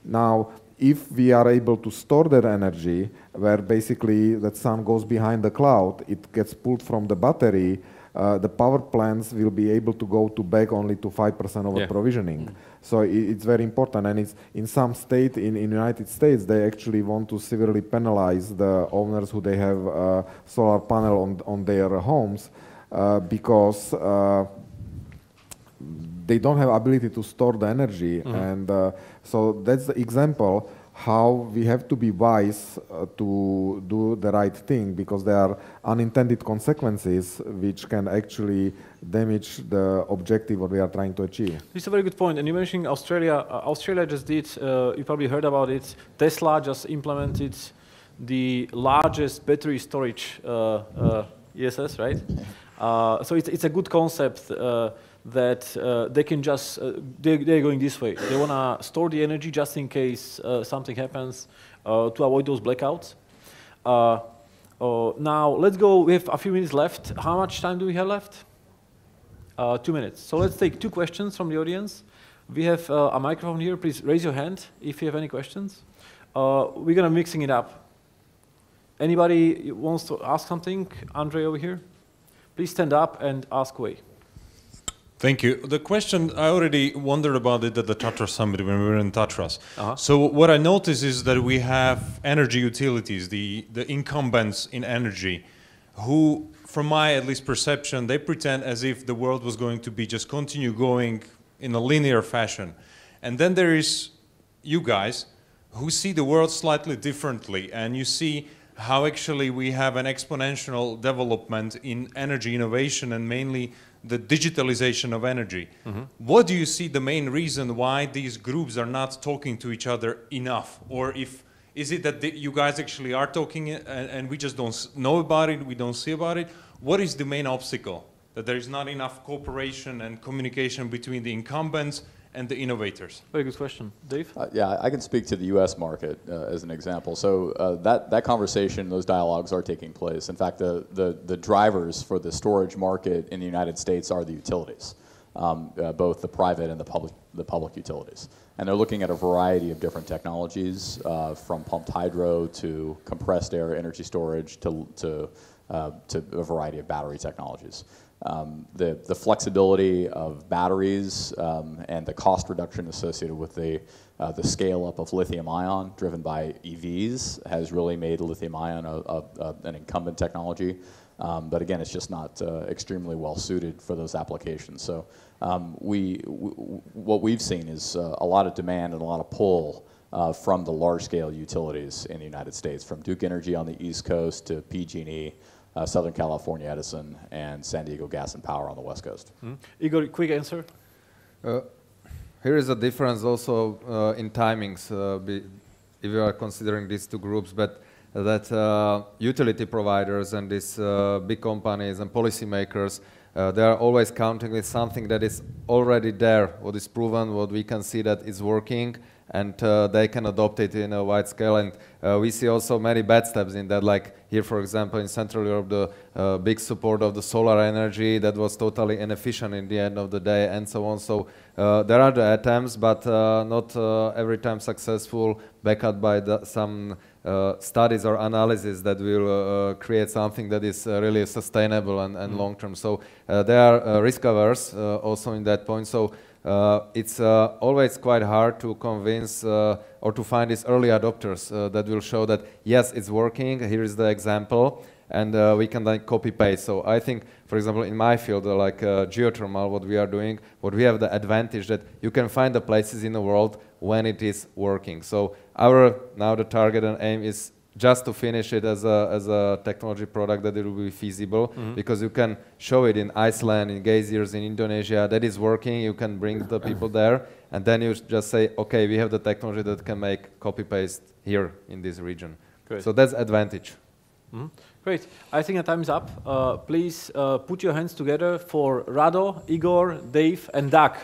Now, if we are able to store that energy, where basically that sun goes behind the cloud, it gets pulled from the battery, the power plants will be able to go back only to 5% over provisioning. So it's very important, and it's in some state in United States they actually want to severely penalize the owners who they have solar panel on their homes because they don't have ability to store the energy, and so that's the example how we have to be wise to do the right thing, because there are unintended consequences which can actually damage the objective what we are trying to achieve. This is a very good point, and you mentioned Australia. Australia just did, you probably heard about it, Tesla just implemented the largest battery storage ESS, right? So it's a good concept that they can just, they're going this way. They want to store the energy just in case something happens to avoid those blackouts. Now, let's go, we have a few minutes left. How much time do we have left? 2 minutes. So let's take 2 questions from the audience. We have a microphone here. Please raise your hand if you have any questions. We're going to mixing it up. Anybody wants to ask something? Andre over here. Please stand up and ask away. Thank you. The question, I already wondered about it at the Tatra Summit when we were in Tatras. So what I noticed is that we have energy utilities, the incumbents in energy, who, from my at least perception, they pretend as if the world was going to be just continue going in a linear fashion. And then there is you guys who see the world slightly differently, and you see how actually we have an exponential development in energy innovation and mainly the digitalization of energy. What do you see the main reason why these groups are not talking to each other enough? Or if Is it that you guys actually are talking and we just don't know about it, we don't see about it? What is the main obstacle? That there is not enough cooperation and communication between the incumbents and the innovators? Very good question. Dave? Yeah, I can speak to the U.S. market as an example. So that conversation, those dialogues are taking place. In fact, the drivers for the storage market in the United States are the utilities, both the private and the public utilities. And they're looking at a variety of different technologies, from pumped hydro to compressed air energy storage to a variety of battery technologies. The flexibility of batteries and the cost reduction associated with the scale up of lithium ion driven by EVs has really made lithium ion an incumbent technology. But again, it's just not extremely well suited for those applications. So what we've seen is a lot of demand and a lot of pull from the large-scale utilities in the United States, from Duke Energy on the East Coast to PG&E, Southern California Edison, and San Diego Gas and Power on the West Coast. Igor, quick answer. Here is a difference also in timings, if you are considering these two groups, but that utility providers and these big companies and policymakers, they are always counting with something that is already there, what is proven, what we can see that is working, and they can adopt it in a wide scale. And we see also many bad steps in that, like here, for example, in Central Europe, the big support of the solar energy that was totally inefficient in the end of the day, and so on. So there are the attempts, but not every time successful, backed up by some studies or analysis that will create something that is really sustainable and long-term. So there are risk averse also in that point. So it's always quite hard to convince or to find these early adopters that will show that, yes, it's working, here is the example, and we can then copy-paste. So I think, for example, in my field, like geothermal, what we are doing, what we have the advantage that you can find the places in the world when it is working. So now the target and aim is just to finish it as a technology product that it will be feasible, because you can show it in Iceland, in geysers, in Indonesia, that is working, you can bring the people there, and then you just say, okay, we have the technology that can make copy-paste here in this region. Great. So that's advantage. Great. I think the time is up. Please put your hands together for Rado, Igor, Dave, and Dak.